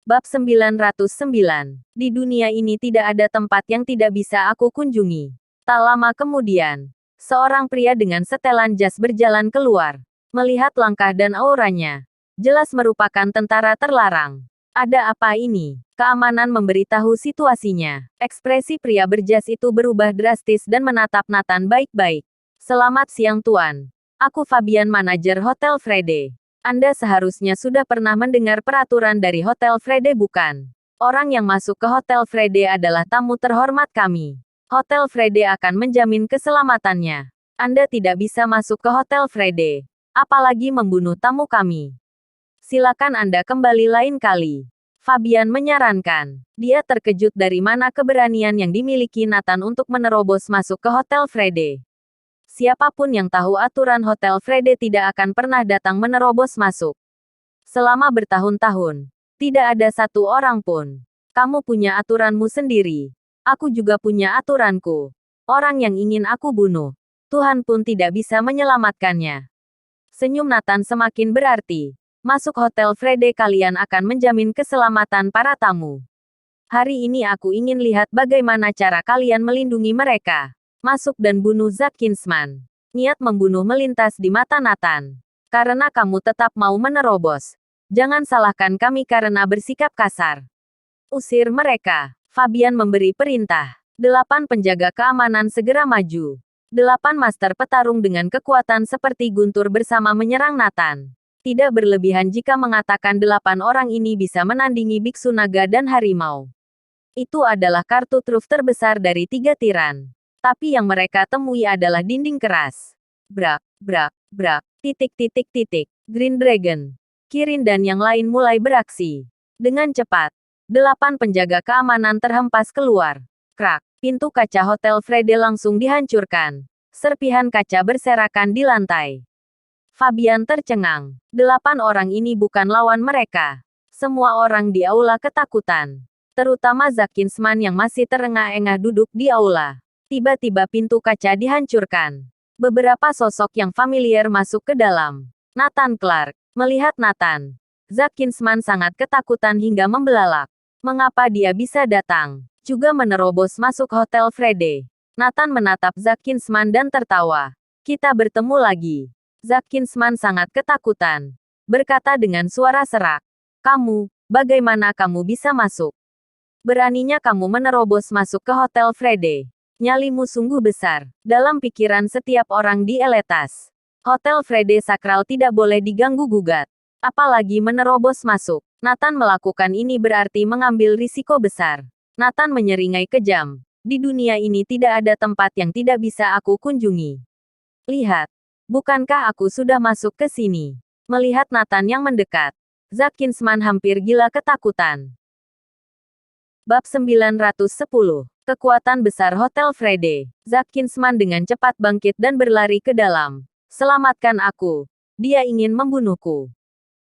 Bab 909. Di dunia ini tidak ada tempat yang tidak bisa aku kunjungi. Tak lama kemudian, seorang pria dengan setelan jas berjalan keluar. Melihat langkah dan auranya, jelas merupakan tentara terlarang. Ada apa ini? Keamanan memberitahu situasinya. Ekspresi pria berjas itu berubah drastis dan menatap Nathan baik-baik. Selamat siang Tuan. Aku Fabian, manajer Hotel Frede. Anda seharusnya sudah pernah mendengar peraturan dari Hotel Frede, bukan? Orang yang masuk ke Hotel Frede adalah tamu terhormat kami. Hotel Frede akan menjamin keselamatannya. Anda tidak bisa masuk ke Hotel Frede, apalagi membunuh tamu kami. Silakan Anda kembali lain kali. Fabian menyarankan. Dia terkejut dari mana keberanian yang dimiliki Nathan untuk menerobos masuk ke Hotel Frede. Siapapun yang tahu aturan Hotel Frede tidak akan pernah datang menerobos masuk. Selama bertahun-tahun, tidak ada satu orang pun. Kamu punya aturanmu sendiri. Aku juga punya aturanku. Orang yang ingin aku bunuh, Tuhan pun tidak bisa menyelamatkannya. Senyum Nathan semakin berarti. Masuk Hotel Frede kalian akan menjamin keselamatan para tamu. Hari ini aku ingin lihat bagaimana cara kalian melindungi mereka. Masuk dan bunuh Zak Kinsman. Niat membunuh melintas di mata Nathan. Karena kamu tetap mau menerobos. Jangan salahkan kami karena bersikap kasar. Usir mereka. Fabian memberi perintah. 8 penjaga keamanan segera maju. 8 master petarung dengan kekuatan seperti guntur bersama menyerang Nathan. Tidak berlebihan jika mengatakan 8 orang ini bisa menandingi biksu naga dan harimau. Itu adalah kartu truf terbesar dari 3 tiran. Tapi yang mereka temui adalah dinding keras. Brak, brak, brak, titik. Green Dragon, Kirin dan yang lain mulai beraksi. Dengan cepat, 8 penjaga keamanan terhempas keluar. Krak, pintu kaca Hotel Frede langsung dihancurkan. Serpihan kaca berserakan di lantai. Fabian tercengang. 8 orang ini bukan lawan mereka. Semua orang di aula ketakutan. Terutama Zak Kinsman yang masih terengah-engah duduk di aula. Tiba-tiba pintu kaca dihancurkan. Beberapa sosok yang familiar masuk ke dalam. Nathan Clark. Melihat Nathan, Zak Kinsman sangat ketakutan hingga membelalak. Mengapa dia bisa datang? Juga menerobos masuk Hotel Frede. Nathan menatap Zak Kinsman dan tertawa. Kita bertemu lagi. Zak Kinsman sangat ketakutan. Berkata dengan suara serak. Kamu, bagaimana kamu bisa masuk? Beraninya kamu menerobos masuk ke Hotel Frede. Nyalimu sungguh besar. Dalam pikiran setiap orang di Eletas. Hotel Frede sakral tidak boleh diganggu-gugat. Apalagi menerobos masuk. Nathan melakukan ini berarti mengambil risiko besar. Nathan menyeringai kejam. Di dunia ini tidak ada tempat yang tidak bisa aku kunjungi. Lihat. Bukankah aku sudah masuk ke sini? Melihat Nathan yang mendekat. Zak Kinsman hampir gila ketakutan. Bab 910. Kekuatan besar Hotel Frede. Zak Kinsman dengan cepat bangkit dan berlari ke dalam. Selamatkan aku. Dia ingin membunuhku.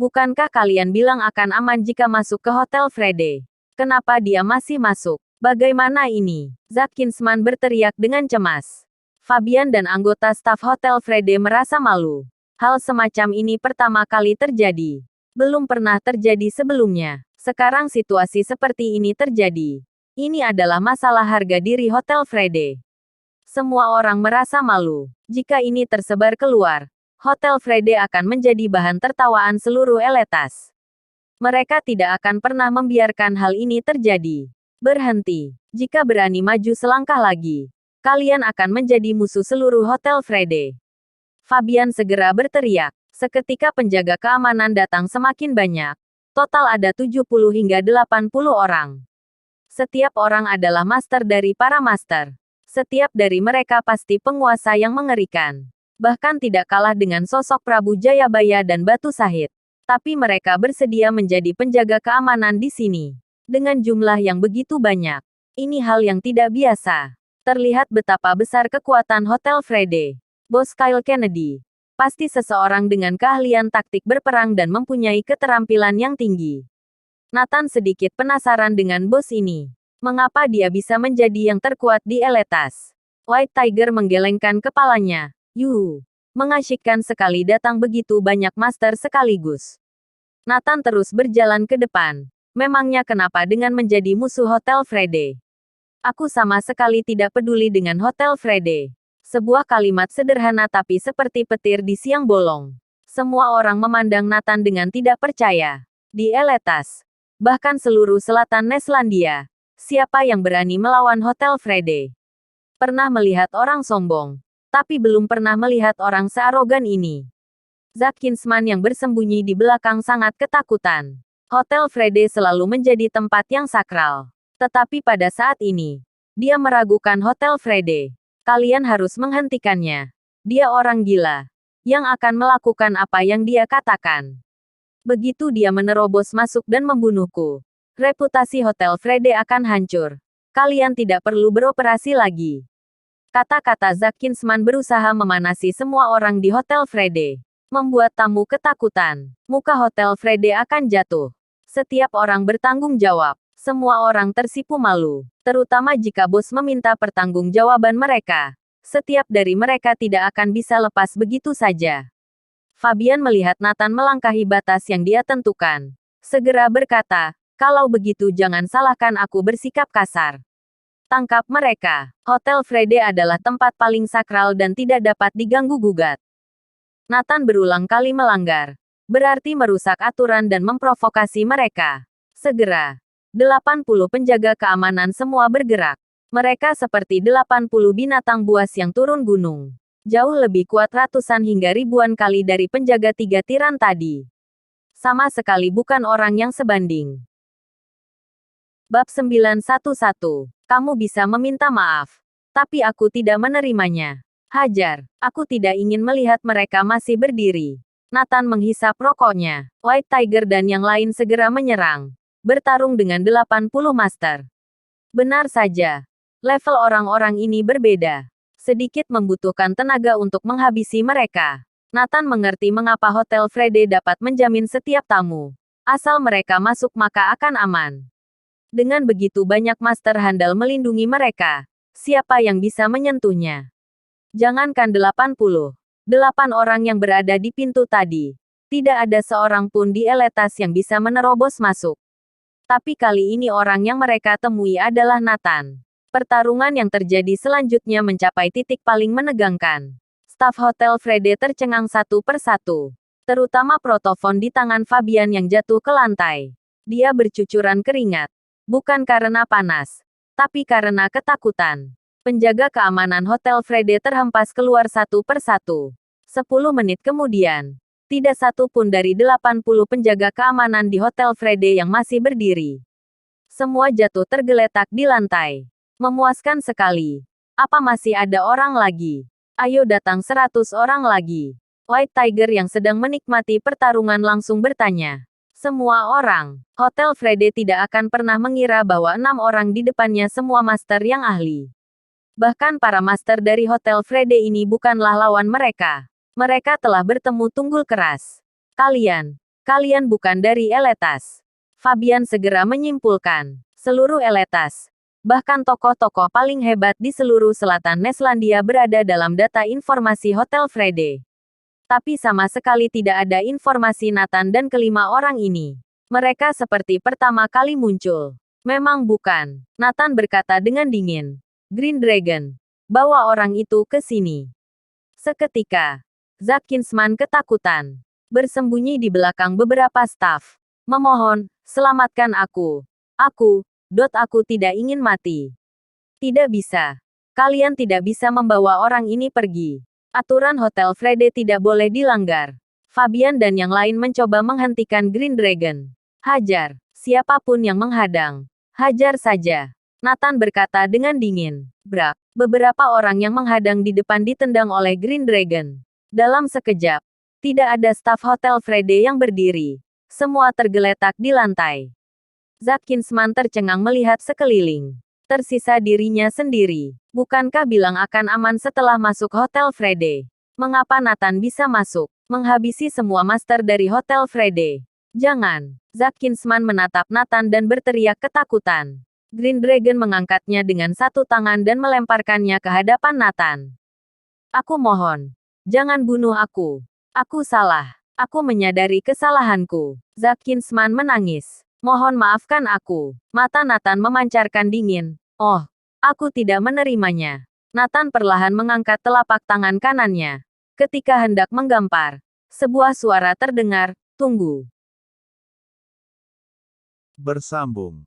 Bukankah kalian bilang akan aman jika masuk ke Hotel Frede? Kenapa dia masih masuk? Bagaimana ini? Zak Kinsman berteriak dengan cemas. Fabian dan anggota staf Hotel Frede merasa malu. Hal semacam ini pertama kali terjadi. Belum pernah terjadi sebelumnya. Sekarang situasi seperti ini terjadi. Ini adalah masalah harga diri Hotel Frede. Semua orang merasa malu. Jika ini tersebar keluar, Hotel Frede akan menjadi bahan tertawaan seluruh Eletas. Mereka tidak akan pernah membiarkan hal ini terjadi. Berhenti. Jika berani maju selangkah lagi, kalian akan menjadi musuh seluruh Hotel Frede. Fabian segera berteriak. Seketika penjaga keamanan datang semakin banyak. Total ada 70 hingga 80 orang. Setiap orang adalah master dari para master. Setiap dari mereka pasti penguasa yang mengerikan. Bahkan tidak kalah dengan sosok Prabu Jayabaya dan Batu Sahid. Tapi mereka bersedia menjadi penjaga keamanan di sini. Dengan jumlah yang begitu banyak. Ini hal yang tidak biasa. Terlihat betapa besar kekuatan Hotel Frede. Bos Kyle Kennedy. Pasti seseorang dengan keahlian taktik berperang dan mempunyai keterampilan yang tinggi. Nathan sedikit penasaran dengan bos ini. Mengapa dia bisa menjadi yang terkuat di Eletas? White Tiger menggelengkan kepalanya. Yuh, mengasyikkan sekali datang begitu banyak master sekaligus. Nathan terus berjalan ke depan. Memangnya kenapa dengan menjadi musuh Hotel Frede? Aku sama sekali tidak peduli dengan Hotel Frede. Sebuah kalimat sederhana tapi seperti petir di siang bolong. Semua orang memandang Nathan dengan tidak percaya. Di Eletas, bahkan seluruh selatan Neslandia, siapa yang berani melawan Hotel Frede? Pernah melihat orang sombong, tapi belum pernah melihat orang searogan ini. Zack Kinsman yang bersembunyi di belakang sangat ketakutan. Hotel Frede selalu menjadi tempat yang sakral. Tetapi pada saat ini, dia meragukan Hotel Frede. Kalian harus menghentikannya. Dia orang gila, yang akan melakukan apa yang dia katakan. Begitu dia menerobos masuk dan membunuhku, reputasi Hotel Frede akan hancur. Kalian tidak perlu beroperasi lagi. Kata-kata Zack Kinsman berusaha memanasi semua orang di Hotel Frede. Membuat tamu ketakutan. Muka Hotel Frede akan jatuh. Setiap orang bertanggung jawab. Semua orang tersipu malu. Terutama jika bos meminta pertanggungjawaban mereka. Setiap dari mereka tidak akan bisa lepas begitu saja. Fabian melihat Nathan melangkahi batas yang dia tentukan. Segera berkata, kalau begitu jangan salahkan aku bersikap kasar. Tangkap mereka. Hotel Frede adalah tempat paling sakral dan tidak dapat diganggu-gugat. Nathan berulang kali melanggar. Berarti merusak aturan dan memprovokasi mereka. Segera. 80 penjaga keamanan semua bergerak. Mereka seperti 80 binatang buas yang turun gunung. Jauh lebih kuat ratusan hingga ribuan kali dari penjaga 3 tiran tadi. Sama sekali bukan orang yang sebanding. Bab 911. Kamu bisa meminta maaf. Tapi aku tidak menerimanya. Hajar. Aku tidak ingin melihat mereka masih berdiri. Nathan menghisap rokoknya. White Tiger dan yang lain segera menyerang. Bertarung dengan 80 master. Benar saja. Level orang-orang ini berbeda. Sedikit membutuhkan tenaga untuk menghabisi mereka. Nathan mengerti mengapa Hotel Frede dapat menjamin setiap tamu. Asal mereka masuk maka akan aman. Dengan begitu banyak master handal melindungi mereka, siapa yang bisa menyentuhnya? Jangankan 80. 8 orang yang berada di pintu tadi. Tidak ada seorang pun di Eletas yang bisa menerobos masuk. Tapi kali ini orang yang mereka temui adalah Nathan. Pertarungan yang terjadi selanjutnya mencapai titik paling menegangkan. Staf Hotel Frede tercengang satu persatu. Terutama protofon di tangan Fabian yang jatuh ke lantai. Dia bercucuran keringat. Bukan karena panas, tapi karena ketakutan. Penjaga keamanan Hotel Frede terhempas keluar satu persatu. 10 menit kemudian, tidak satu pun dari 80 penjaga keamanan di Hotel Frede yang masih berdiri. Semua jatuh tergeletak di lantai. Memuaskan sekali. Apa masih ada orang lagi? Ayo datang 100 orang lagi. White Tiger yang sedang menikmati pertarungan langsung bertanya. Semua orang. Hotel Frede tidak akan pernah mengira bahwa 6 orang di depannya semua master yang ahli. Bahkan para master dari Hotel Frede ini bukanlah lawan mereka. Mereka telah bertemu tunggul keras. Kalian bukan dari Eletas. Fabian segera menyimpulkan. Seluruh Eletas. Bahkan tokoh-tokoh paling hebat di seluruh selatan Neslandia berada dalam data informasi Hotel Frede. Tapi sama sekali tidak ada informasi Nathan dan kelima orang ini. Mereka seperti pertama kali muncul. Memang bukan. Nathan berkata dengan dingin. Green Dragon. Bawa orang itu ke sini. Seketika. Zack Kinsman ketakutan. Bersembunyi di belakang beberapa staf. Memohon, selamatkan aku. Aku tidak ingin mati. Tidak bisa. Kalian tidak bisa membawa orang ini pergi. Aturan Hotel Frede tidak boleh dilanggar. Fabian dan yang lain mencoba menghentikan Green Dragon. Hajar. Siapapun yang menghadang. Hajar saja. Nathan berkata dengan dingin. Brak. Beberapa orang yang menghadang di depan ditendang oleh Green Dragon. Dalam sekejap. Tidak ada staf Hotel Frede yang berdiri. Semua tergeletak di lantai. Zack Kinsman tercengang melihat sekeliling. Tersisa dirinya sendiri. Bukankah bilang akan aman setelah masuk Hotel Frede? Mengapa Nathan bisa masuk? Menghabisi semua master dari Hotel Frede. Jangan. Zack Kinsman menatap Nathan dan berteriak ketakutan. Green Dragon mengangkatnya dengan satu tangan dan melemparkannya ke hadapan Nathan. Aku mohon. Jangan bunuh aku. Aku salah. Aku menyadari kesalahanku. Zack Kinsman menangis. Mohon maafkan aku. Mata Nathan memancarkan dingin. Oh, aku tidak menerimanya. Nathan perlahan mengangkat telapak tangan kanannya. Ketika hendak menggampar, sebuah suara terdengar, tunggu. Bersambung.